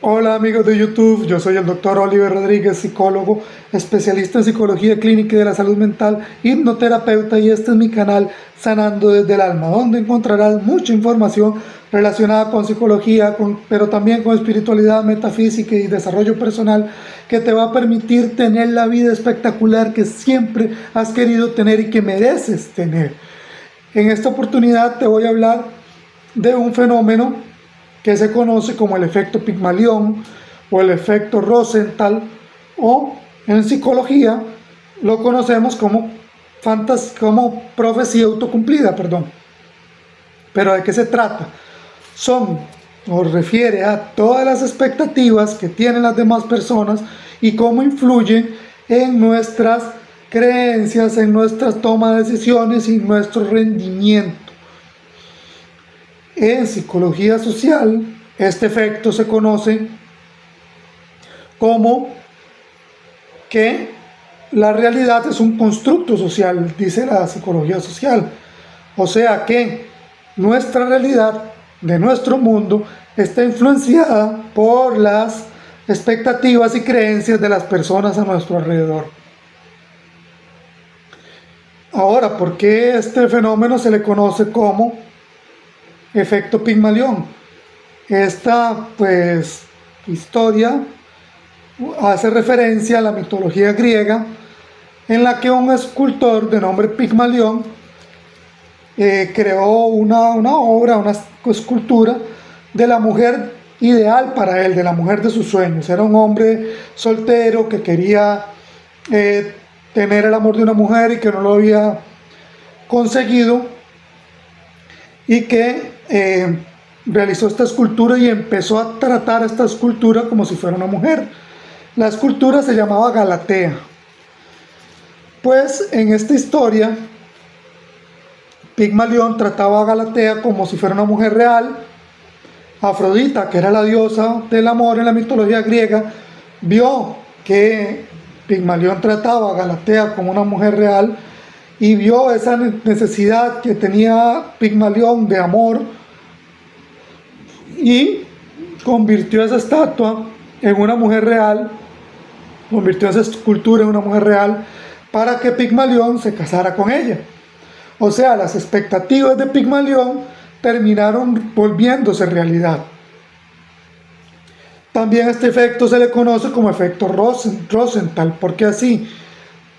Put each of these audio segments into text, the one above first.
Hola amigos de YouTube, yo soy el doctor Oliver Rodríguez, psicólogo, especialista en psicología clínica y de la salud mental, hipnoterapeuta, y este es mi canal Sanando desde el Alma, donde encontrarás mucha información relacionada con psicología, pero también con espiritualidad, metafísica y desarrollo personal, que te va a permitir tener la vida espectacular que siempre has querido tener y que mereces tener. En esta oportunidad te voy a hablar de un fenómeno que se conoce como el efecto Pigmalión o el efecto Rosenthal, o en psicología lo conocemos como profecía autocumplida, perdón. Pero ¿de qué se trata? Son o refiere a todas las expectativas que tienen las demás personas y cómo influyen en nuestras creencias, en nuestra toma de decisiones y nuestro rendimiento. En psicología social, este efecto se conoce como que la realidad es un constructo social, dice la psicología social. O sea que nuestra realidad de nuestro mundo está influenciada por las expectativas y creencias de las personas a nuestro alrededor. Ahora, ¿por qué este fenómeno se le conoce como efecto Pigmalión? Esta historia hace referencia a la mitología griega, en la que un escultor de nombre Pigmalión creó una obra, una escultura de la mujer ideal para él, de la mujer de sus sueños. Era un hombre soltero que quería tener el amor de una mujer y que no lo había conseguido, y que realizó esta escultura y empezó a tratar esta escultura como si fuera una mujer. La escultura se llamaba Galatea. Pues en esta historia, Pigmalión trataba a Galatea como si fuera una mujer real. Afrodita, que era la diosa del amor en la mitología griega, vio que Pigmalión trataba a Galatea como una mujer real y vio esa necesidad que tenía Pigmalión de amor, y convirtió esa estatua en una mujer real, convirtió esa escultura en una mujer real para que Pigmalión se casara con ella. O sea, las expectativas de Pigmalión terminaron volviéndose realidad. También este efecto se le conoce como efecto Rosenthal. ¿Por qué así?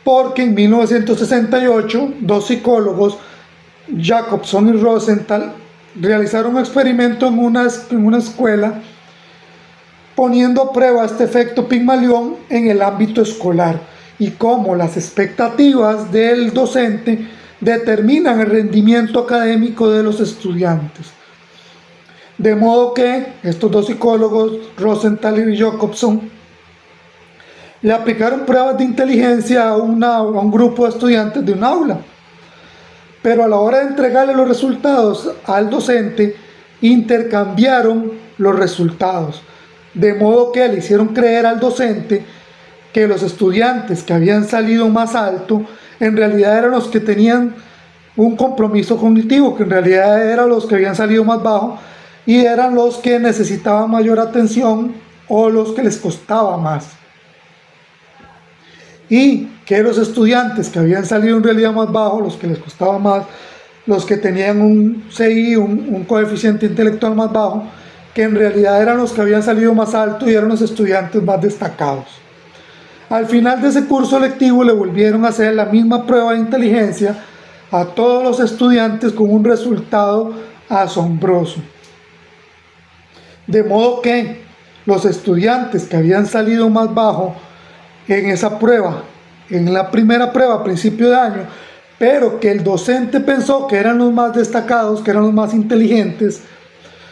Porque en 1968 dos psicólogos, Jacobson y Rosenthal, realizaron un experimento en una escuela poniendo a prueba este efecto Pigmalión en el ámbito escolar y cómo las expectativas del docente determinan el rendimiento académico de los estudiantes. De modo que estos dos psicólogos, Rosenthal y Jacobson, le aplicaron pruebas de inteligencia a un grupo de estudiantes de un aula. Pero a la hora de entregarle los resultados al docente, intercambiaron los resultados. De modo que le hicieron creer al docente que los estudiantes que habían salido más alto, en realidad eran los que tenían un compromiso cognitivo, que en realidad eran los que habían salido más bajo y eran los que necesitaban mayor atención o los que les costaba más. Y que los estudiantes que habían salido en realidad más bajo, los que les costaba más, los que tenían un CI, un coeficiente intelectual más bajo, que en realidad eran los que habían salido más alto y eran los estudiantes más destacados. Al final de ese curso lectivo le volvieron a hacer la misma prueba de inteligencia a todos los estudiantes con un resultado asombroso. De modo que los estudiantes que habían salido más bajo en esa prueba, en la primera prueba a principio de año, pero que el docente pensó que eran los más destacados, que eran los más inteligentes,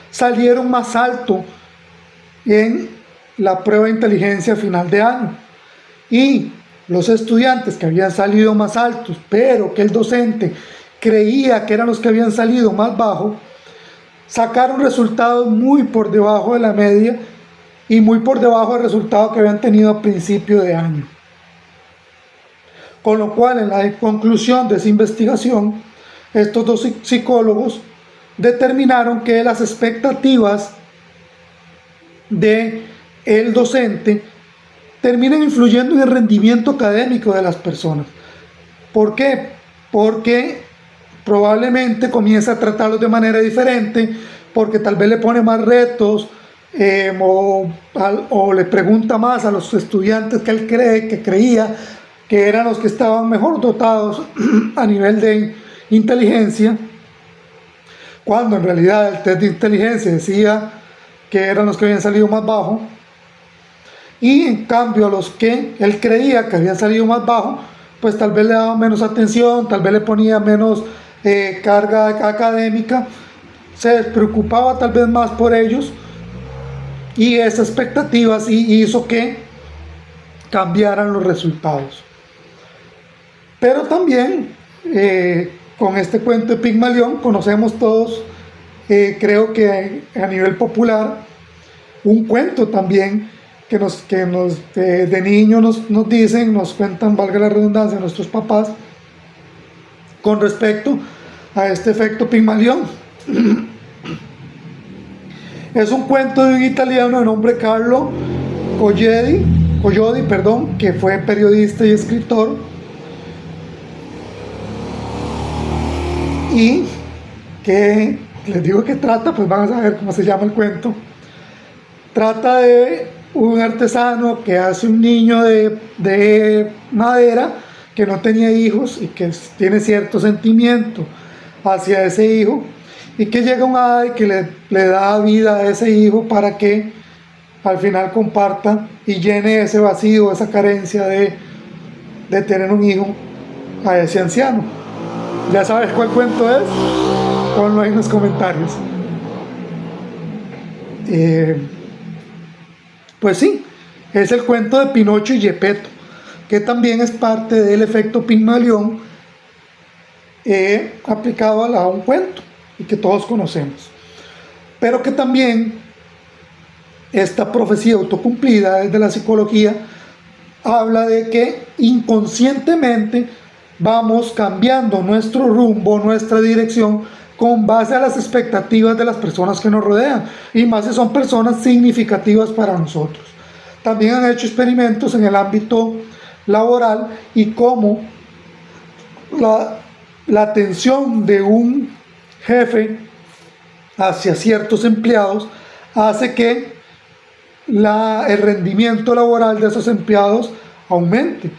salieron más alto en la prueba de inteligencia final de año. Y los estudiantes que habían salido más altos, pero que el docente creía que eran los que habían salido más bajo, sacaron resultados muy por debajo de la media y muy por debajo del resultado que habían tenido a principio de año. Con lo cual, en la conclusión de esa investigación, estos dos psicólogos determinaron que las expectativas de el docente, terminan influyendo en el rendimiento académico de las personas. ¿Por qué? Porque probablemente comienza a tratarlos de manera diferente, porque tal vez le pone más retos, o le pregunta más a los estudiantes que él creía que eran los que estaban mejor dotados a nivel de inteligencia, cuando en realidad el test de inteligencia decía que eran los que habían salido más bajo, y en cambio a los que él creía que habían salido más bajo, pues tal vez le daba menos atención, tal vez le ponía menos carga académica, se despreocupaba tal vez más por ellos, y esas expectativas hizo que cambiaran los resultados. Pero también con este cuento de Pigmalión conocemos todos, creo que a nivel popular, un cuento también que de niños nos dicen, nos cuentan, valga la redundancia, nuestros papás, con respecto a este efecto Pigmalión. Es un cuento de un italiano de nombre Carlo Collodi, que fue periodista y escritor, y que les digo que trata, pues van a saber cómo se llama el cuento. Trata de un artesano que hace un niño de madera que no tenía hijos y que tiene cierto sentimiento hacia ese hijo, y que llega un hada y que le da vida a ese hijo para que al final comparta y llene ese vacío, esa carencia de tener un hijo a ese anciano. ¿Ya sabes cuál cuento es? Ponlo ahí en los comentarios. Pues sí, es el cuento de Pinocho y Geppetto, que también es parte del efecto Pigmalión aplicado a un cuento y que todos conocemos, pero que también esta profecía autocumplida desde la psicología habla de que inconscientemente vamos cambiando nuestro rumbo, nuestra dirección, con base a las expectativas de las personas que nos rodean, y más si son personas significativas para nosotros. También han hecho experimentos en el ámbito laboral y cómo la atención de un jefe hacia ciertos empleados hace que el rendimiento laboral de esos empleados aumente.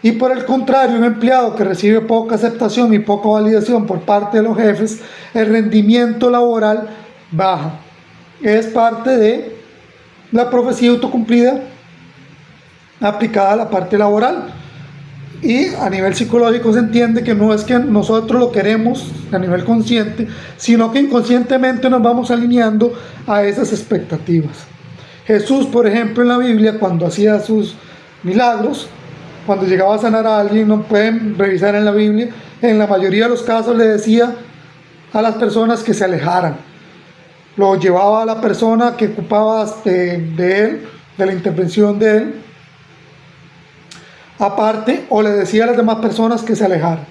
Y por el contrario, un empleado que recibe poca aceptación y poca validación por parte de los jefes, el rendimiento laboral baja. Es parte de la profecía autocumplida aplicada a la parte laboral. Y a nivel psicológico se entiende que no es que nosotros lo queremos a nivel consciente, sino que inconscientemente nos vamos alineando a esas expectativas. Jesús, por ejemplo, en la Biblia, cuando hacía sus milagros, cuando llegaba a sanar a alguien, no pueden revisar en la Biblia, en la mayoría de los casos le decía a las personas que se alejaran. Lo llevaba a la persona que ocupaba de él, de la intervención de él, aparte, o le decía a las demás personas que se alejaran.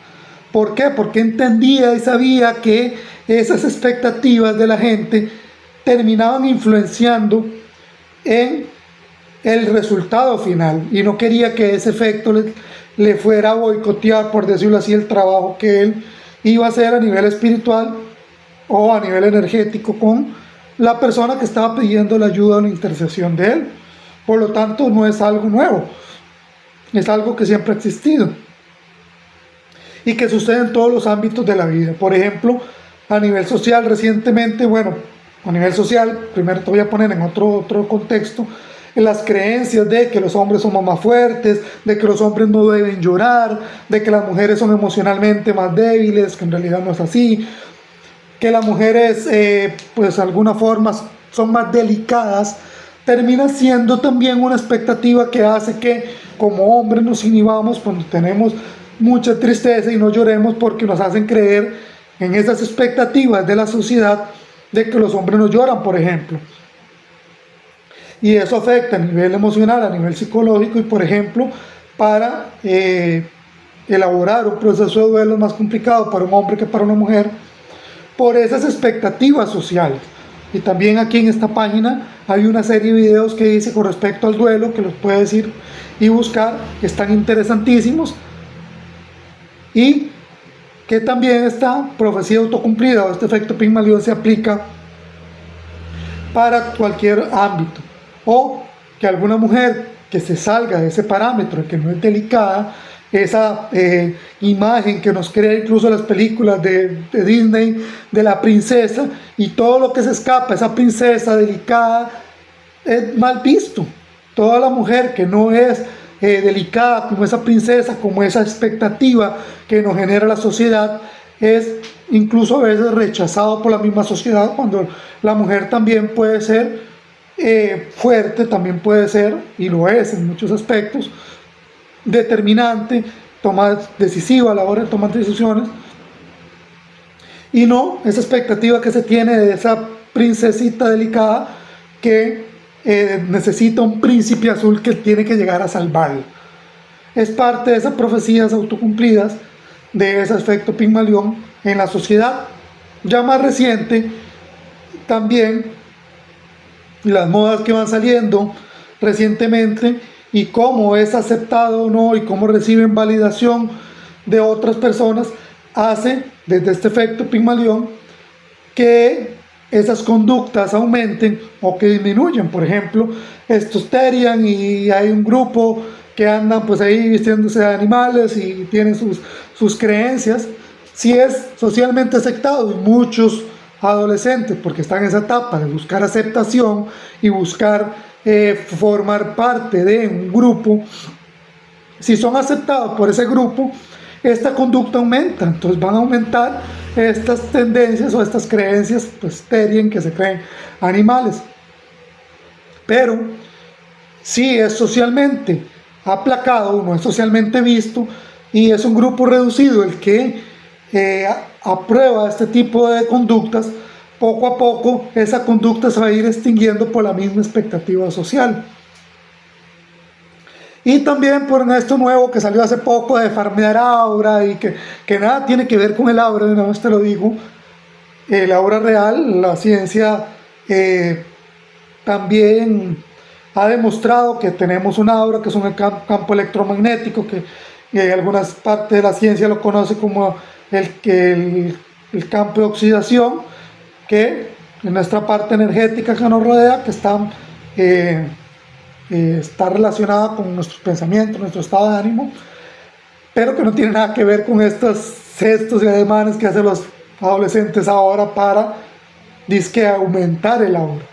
¿Por qué? Porque entendía y sabía que esas expectativas de la gente terminaban influenciando en el resultado final, y no quería que ese efecto le fuera a boicotear, por decirlo así, el trabajo que él iba a hacer a nivel espiritual o a nivel energético con la persona que estaba pidiendo la ayuda o la intercesión de él. Por lo tanto, no es algo nuevo, es algo que siempre ha existido y que sucede en todos los ámbitos de la vida. Por ejemplo, a nivel social, recientemente, a nivel social, primero te voy a poner en otro contexto, en las creencias de que los hombres somos más fuertes, de que los hombres no deben llorar, de que las mujeres son emocionalmente más débiles, que en realidad no es así, que las mujeres pues de alguna forma son más delicadas, termina siendo también una expectativa que hace que como hombres nos inhibamos cuando tenemos mucha tristeza y no lloremos, porque nos hacen creer en esas expectativas de la sociedad de que los hombres no lloran, por ejemplo. Y eso afecta a nivel emocional, a nivel psicológico, y por ejemplo, para elaborar un proceso de duelo es más complicado para un hombre que para una mujer, por esas expectativas sociales. Y también aquí en esta página hay una serie de videos que dice con respecto al duelo, que los puedes ir y buscar, que están interesantísimos. Y que también esta profecía autocumplida o este efecto Pigmalión se aplica para cualquier ámbito. O que alguna mujer que se salga de ese parámetro, que no es delicada, esa imagen que nos crea incluso las películas de Disney de la princesa, y todo lo que se escapa, esa princesa delicada, es mal visto. Toda la mujer que no es delicada como esa princesa, como esa expectativa que nos genera la sociedad, es incluso a veces rechazado por la misma sociedad, cuando la mujer también puede ser fuerte, también puede ser, y lo es en muchos aspectos, determinante, decisiva a la hora de tomar decisiones, y no esa expectativa que se tiene de esa princesita delicada que necesita un príncipe azul que tiene que llegar a salvarla. Es parte de esas profecías autocumplidas de ese efecto Pigmalión en la sociedad. Ya más reciente, también las modas que van saliendo recientemente y cómo es aceptado o no y cómo reciben validación de otras personas, hace desde este efecto Pigmalión que esas conductas aumenten o que disminuyan. Por ejemplo, estos terian y hay un grupo que andan pues ahí vistiéndose de animales y tienen sus creencias. Si es socialmente aceptado, y muchos adolescentes, porque están en esa etapa de buscar aceptación y buscar formar parte de un grupo, si son aceptados por ese grupo, esta conducta aumenta. Entonces van a aumentar estas tendencias o estas creencias pues terien, que se creen animales. Pero si es socialmente aplacado, no es socialmente visto, y es un grupo reducido el que aprueba este tipo de conductas, poco a poco esa conducta se va a ir extinguiendo por la misma expectativa social. Y también por esto nuevo que salió hace poco de farmear aura, y que nada tiene que ver con el aura, de una vez te lo digo. El aura real, la ciencia también ha demostrado que tenemos un aura, que es un campo electromagnético, que en algunas partes de la ciencia lo conoce como el campo de oxidación, que en nuestra parte energética que nos rodea, que está relacionada con nuestros pensamientos, nuestro estado de ánimo, pero que no tiene nada que ver con estos gestos y ademanes que hacen los adolescentes ahora para disque aumentar el aura.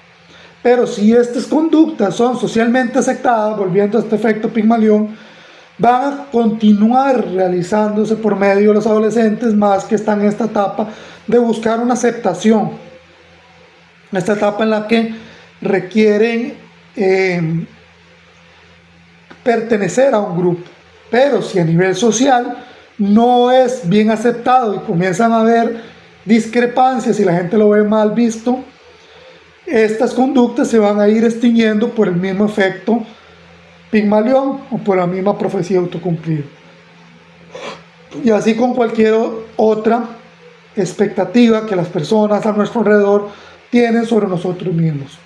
Pero si estas conductas son socialmente aceptadas, volviendo a este efecto Pigmalión, van a continuar realizándose por medio de los adolescentes, más que están en esta etapa de buscar una aceptación, esta etapa en la que requieren pertenecer a un grupo. Pero si a nivel social no es bien aceptado y comienzan a haber discrepancias y la gente lo ve mal visto, estas conductas se van a ir extinguiendo por el mismo efecto Pigmalión o por la misma profecía autocumplida. Y así con cualquier otra expectativa que las personas a nuestro alrededor tienen sobre nosotros mismos.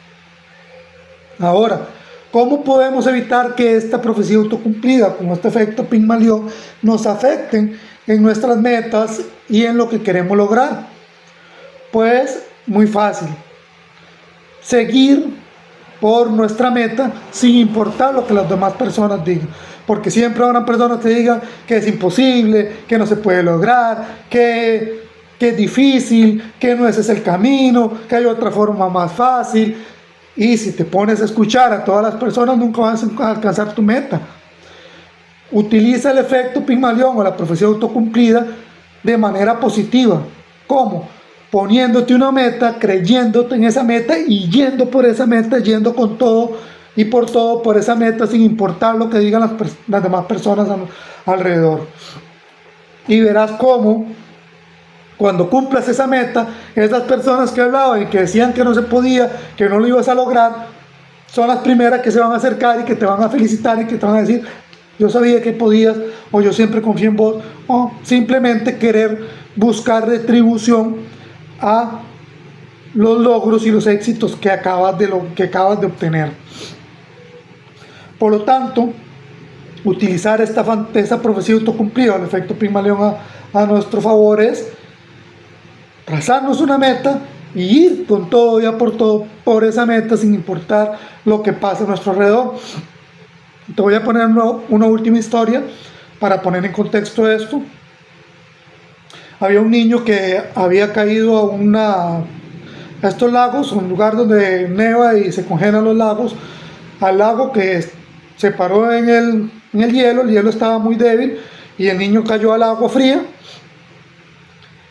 Ahora, ¿cómo podemos evitar que esta profecía autocumplida, como este efecto Pigmalión, nos afecten en nuestras metas y en lo que queremos lograr? Pues muy fácil. Seguir por nuestra meta sin importar lo que las demás personas digan. Porque siempre habrá personas que digan que es imposible, que no se puede lograr, que es difícil, que no ese es el camino, que hay otra forma más fácil. Y si te pones a escuchar a todas las personas, nunca vas a alcanzar tu meta. Utiliza el efecto Pigmalión o la profecía autocumplida de manera positiva. ¿Cómo? Poniéndote una meta, creyéndote en esa meta y yendo por esa meta, yendo con todo y por todo por esa meta, sin importar lo que digan las demás personas alrededor. Y verás cómo cuando cumplas esa meta, esas personas que hablaban y que decían que no se podía, que no lo ibas a lograr, son las primeras que se van a acercar y que te van a felicitar y que te van a decir: yo sabía que podías, o yo siempre confié en vos, o simplemente querer buscar retribución a los logros y los éxitos que acabas de obtener. Por lo tanto, utilizar esta profecía autocumplida, el efecto Pigmalión a nuestro favor, es trazarnos una meta y ir con todo y a por todo por esa meta sin importar lo que pase a nuestro alrededor. Te voy a poner una última historia para poner en contexto esto. Había un niño que había caído a estos lagos, un lugar donde neva y se congelan los lagos, al lago que se paró en el hielo estaba muy débil y el niño cayó al agua fría.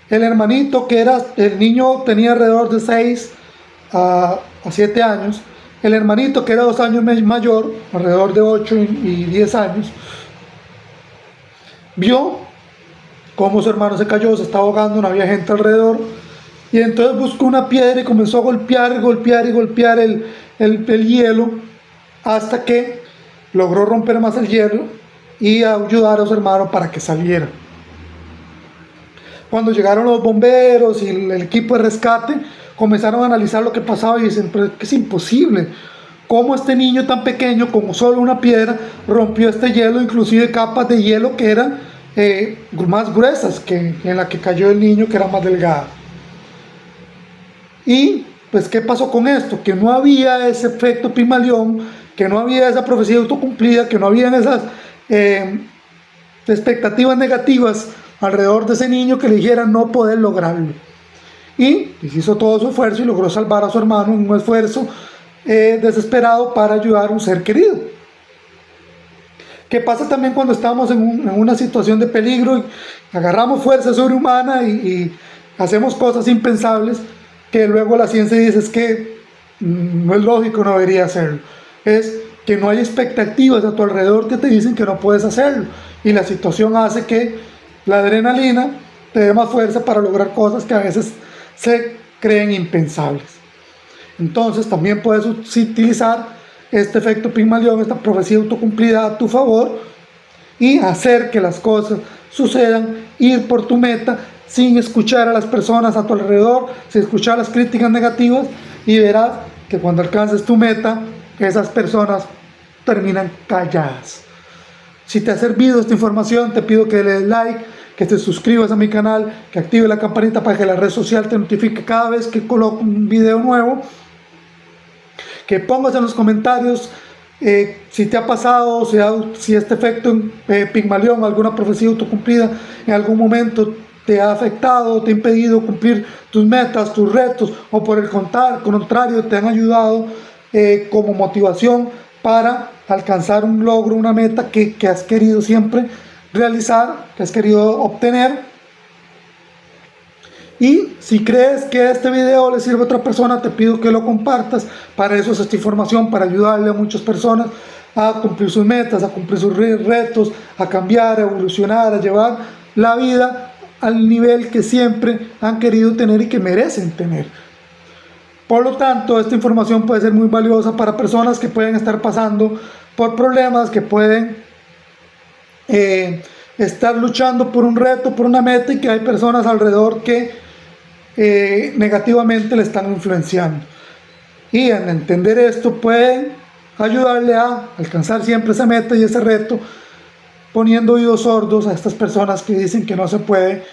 El hermanito, el niño tenía alrededor de 6 a 7 años, el hermanito, que era 2 años mayor, alrededor de 8 y 10 años, vio cómo su hermano se cayó, se estaba ahogando, no había gente alrededor, y entonces buscó una piedra y comenzó a golpear el hielo, hasta que logró romper más el hielo y ayudar a su hermano para que saliera. Cuando llegaron los bomberos y el equipo de rescate, comenzaron a analizar lo que pasaba y dicen, pero es imposible. ¿Cómo este niño tan pequeño, con solo una piedra, rompió este hielo, inclusive capas de hielo que eran más gruesas que en la que cayó el niño, que era más delgada? Y pues, ¿qué pasó con esto? Que no había ese efecto Pigmalión, que no había esa profecía autocumplida, que no habían esas expectativas negativas alrededor de ese niño que le dijeran no poder lograrlo. Y hizo todo su esfuerzo y logró salvar a su hermano en un esfuerzo desesperado para ayudar a un ser querido. ¿Qué pasa también cuando estamos en una situación de peligro y agarramos fuerza sobrehumana y hacemos cosas impensables que luego la ciencia dice es que no es lógico, no debería hacerlo? Es que no hay expectativas a tu alrededor que te dicen que no puedes hacerlo, y la situación hace que la adrenalina te dé más fuerza para lograr cosas que a veces se creen impensables. Entonces también puedes utilizar este efecto Pigmalión, esta profecía autocumplida a tu favor, y hacer que las cosas sucedan, ir por tu meta sin escuchar a las personas a tu alrededor, sin escuchar las críticas negativas, y verás que cuando alcances tu meta, esas personas terminan calladas. Si te ha servido esta información, te pido que le des like, que te suscribas a mi canal, que active la campanita para que la red social te notifique cada vez que coloco un video nuevo, que pongas en los comentarios si te ha pasado, si este efecto Pigmalión, alguna profecía autocumplida en algún momento te ha afectado, te ha impedido cumplir tus metas, tus retos, o por el contrario te han ayudado como motivación para alcanzar un logro, una meta que has querido siempre realizar, que has querido obtener. Y si crees que este video le sirve a otra persona, te pido que lo compartas. Para eso es esta información, para ayudarle a muchas personas a cumplir sus metas, a cumplir sus retos, a cambiar, a evolucionar, a llevar la vida al nivel que siempre han querido tener y que merecen tener. Por lo tanto, esta información puede ser muy valiosa para personas que pueden estar pasando por problemas, que pueden estar luchando por un reto, por una meta, y que hay personas alrededor que negativamente le están influenciando. Y al entender esto, pueden ayudarle a alcanzar siempre esa meta y ese reto, poniendo oídos sordos a estas personas que dicen que no se puede,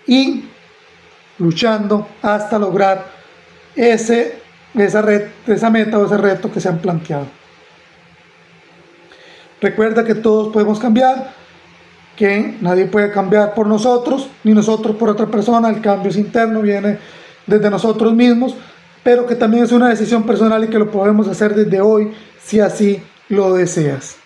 y luchando hasta lograr esa meta o ese reto que se han planteado. Recuerda que todos podemos cambiar, que nadie puede cambiar por nosotros, ni nosotros por otra persona. El cambio es interno, viene desde nosotros mismos, pero que también es una decisión personal y que lo podemos hacer desde hoy si así lo deseas.